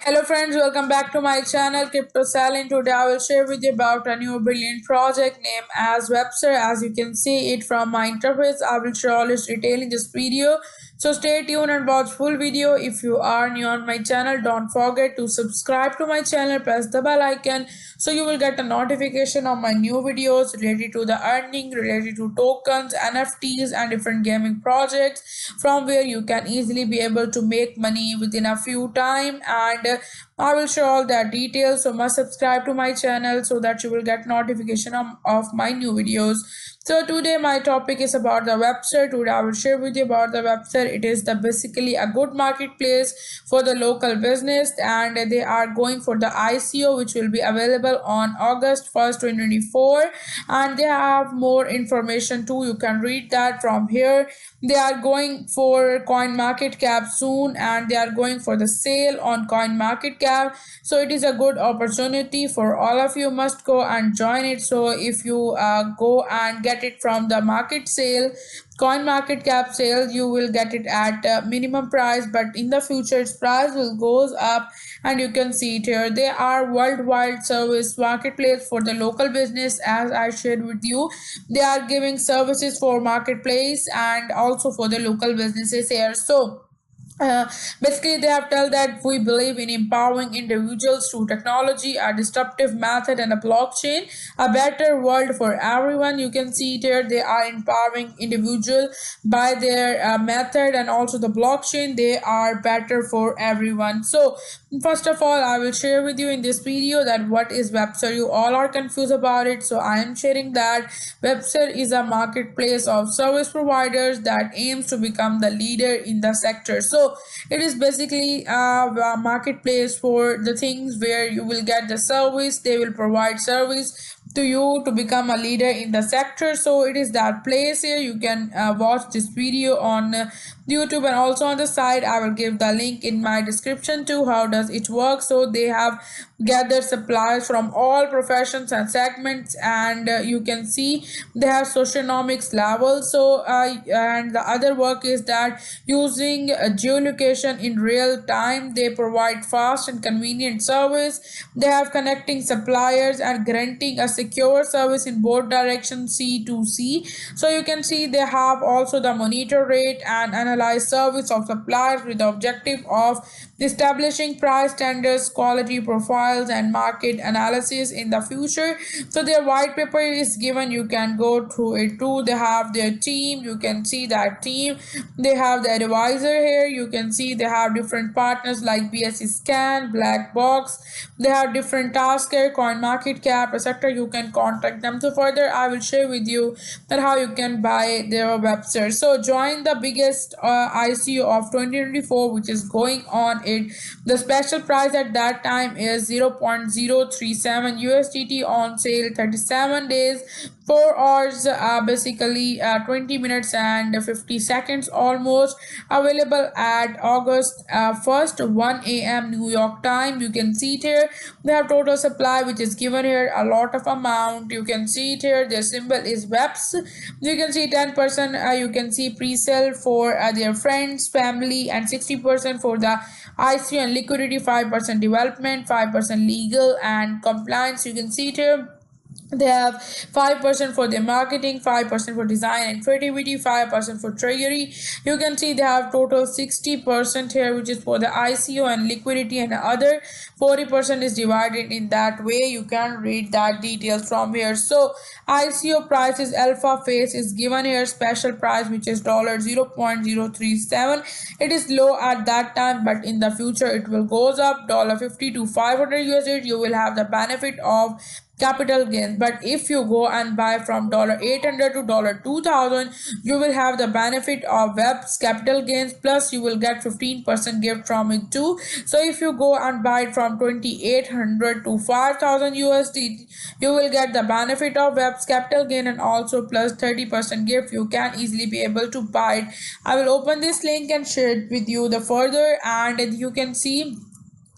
Hello friends, welcome back to my channel Crypto Salon. Today I will share with you about a new brilliant project named as Webster. As you can see it from my interface, I will share all its detail in this video. So stay tuned and watch full video. If you are new on my channel, don't forget to subscribe to my channel, press the bell icon so you will get a notification of my new videos related to the earning, related to tokens, NFTs and different gaming projects from where you can easily be able to make money within a few time and I will show all that details. So must subscribe to my channel so that you will get notification of my new videos. So today my topic is about the website. Today I will share with you about the website. It is the basically a good marketplace for the local business and they are going for the ICO which will be available on August 1st 2024 and they have more information too. You can read that from here. They are going for coin market cap soon and they are going for the sale on coin market cap. So it is a good opportunity for all of you. Must go and join it. So if you go and get it from the market sale, coin market cap sale, you will get it at minimum price, but in the future its price will goes up. And you can see it here, they are worldwide service marketplace for the local business. As I shared with you, they are giving services for marketplace and also for the local businesses here. So uh, basically, they have told that we believe in empowering individuals through technology, a disruptive method, and a blockchain, a better world for everyone. You can see it here. They are empowering individual by their method and also the blockchain. They are better for everyone. So, first of all, I will share with you in this video that what is Webster. You all are confused about it, so I am sharing that Webster is a marketplace of service providers that aims to become the leader in the sector. So it is basically a marketplace for the things where you will get the service. They will provide service to you to become a leader in the sector. So it is that place here. You can watch this video on YouTube and also on the side I will give the link in my description too. How does it work? So they have gathered suppliers from all professions and segments and you can see they have socioeconomics level. So and the other work is that using geolocation in real time, they provide fast and convenient service. They have connecting suppliers and granting a secure service in both directions, C to C. So you can see they have also the monitor rate and analyze service of suppliers with the objective of establishing price standards, quality profiles, and market analysis in the future. So their white paper is given. You can go through it too. They have their team. You can see that team. They have the advisor here. You can see they have different partners like BSC Scan, Black Box. They have different tasks here, coin market cap, etc. You can contact them. So further, I will share with you that how you can buy their website. So join the biggest ICO of 2024, which is going on. The special price at that time is 0.037 USDT on sale 37 days 4 hours, basically 20 minutes and 50 seconds almost, available at August 1st 1 a.m. New York time. You can see it here. They have total supply which is given here, a lot of amount. You can see it here. Their symbol is webs. You can see 10%, you can see pre-sale for their friends, family, and 60% for the ICO and liquidity, 5% development, 5% legal and compliance. You can see it here. They have 5% for their marketing, 5% for design and creativity, 5% for treasury. You can see they have total 60% here, which is for the ICO and liquidity, and other 40% is divided in that way. You can read that details from here. So ICO price is alpha phase is given here, special price which is $0.037. It is low at that time, but in the future it will goes up $50 to 500 USD. You will have the benefit of capital gains. But if you go and buy from $800 to $2,000, you will have the benefit of web's capital gains, plus you will get 15% gift from it too. So if you go and buy it from 2,800 to 5,000 USD, you will get the benefit of web's capital gain and also plus 30% gift. You can easily be able to buy it. I will open this link and share it with you the further, and you can see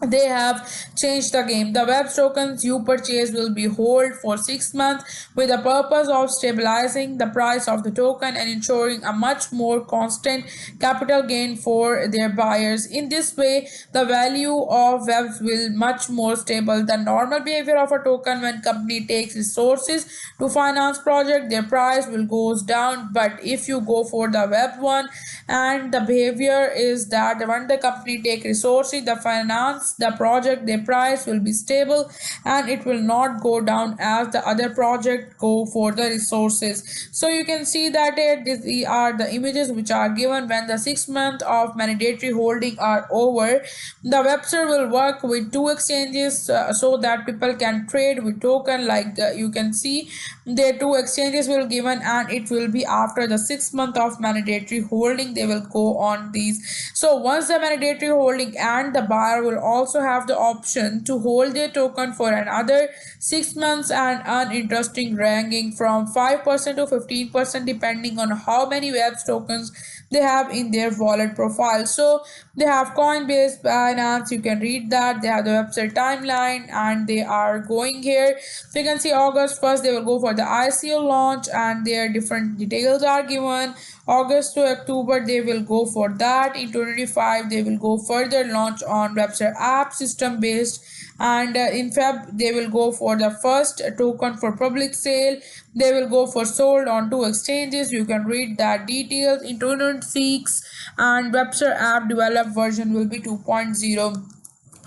they have changed the game. The web tokens you purchase will be held for 6 months with the purpose of stabilizing the price of the token and ensuring a much more constant capital gain for their buyers. In this way, the value of webs will much more stable. The normal behavior of a token when company takes resources to finance project, their price will goes down. But if you go for the web one, and the behavior is that when the company take resources the finance the project, their price will be stable and it will not go down as the other project go for the resources. So you can see that these are the images which are given when the 6 month of mandatory holding are over. The website will work with two exchanges so that people can trade with token, like you can see their two exchanges will given, and it will be after the 6 month of mandatory holding they will go on these. So once the mandatory holding, and the buyer will also have the option to hold their token for another 6 months and earn interesting ranking from 5% to 15% depending on how many web tokens they have in their wallet profile. So they have Coinbase, Binance, you can read that. They have the website timeline and they are going here. So you can see August 1st they will go for the ICO launch and their different details are given. August to October they will go for that. In 2025 they will go further launch on website app system based, and in Feb they will go for the first token for public sale. They will go for sold on two exchanges. You can read that details. In 2026 and website app developed version will be 2.0.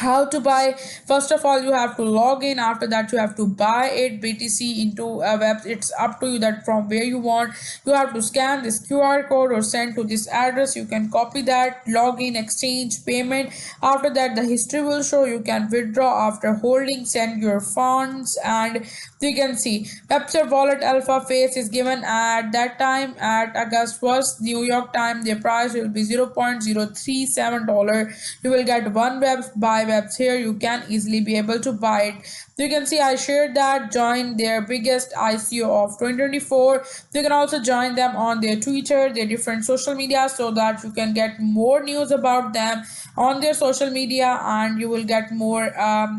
How to buy? First of all you have to log in, after that you have to buy it BTC into a web. It's up to you that from where you want. You have to scan this QR code or send to this address. You can copy that, log in, exchange, payment. After that the history will show. You can withdraw after holding, send your funds, and you can see website wallet alpha phase is given at that time at August 1st New York time. Their price will be $0.037. You will get one web by webs here. You can easily be able to buy it. You can see I shared that. Join their biggest ICO of 2024. You can also join them on their Twitter, their different social media, so that you can get more news about them on their social media, and you will get more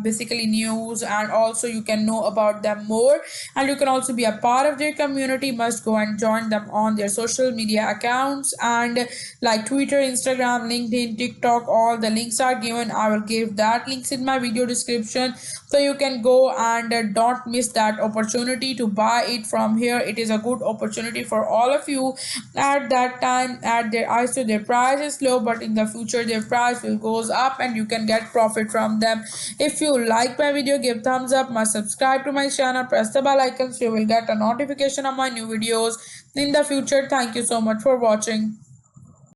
basically news, and also you can know about them more, and you can also be a part of their community. Must go and join them on their social media accounts, and like Twitter, Instagram, LinkedIn, TikTok, all the links are given. I will give that links in my video description, so you can go and don't miss that opportunity to buy it from here. It is a good opportunity for all of you. At that time at their ISO their price is low, but in the future their price will goes up and you can get profit from them. If you like my video, give thumbs up, must subscribe to my channel, press the bell icon so you will get a notification of my new videos in the future. Thank you so much for watching.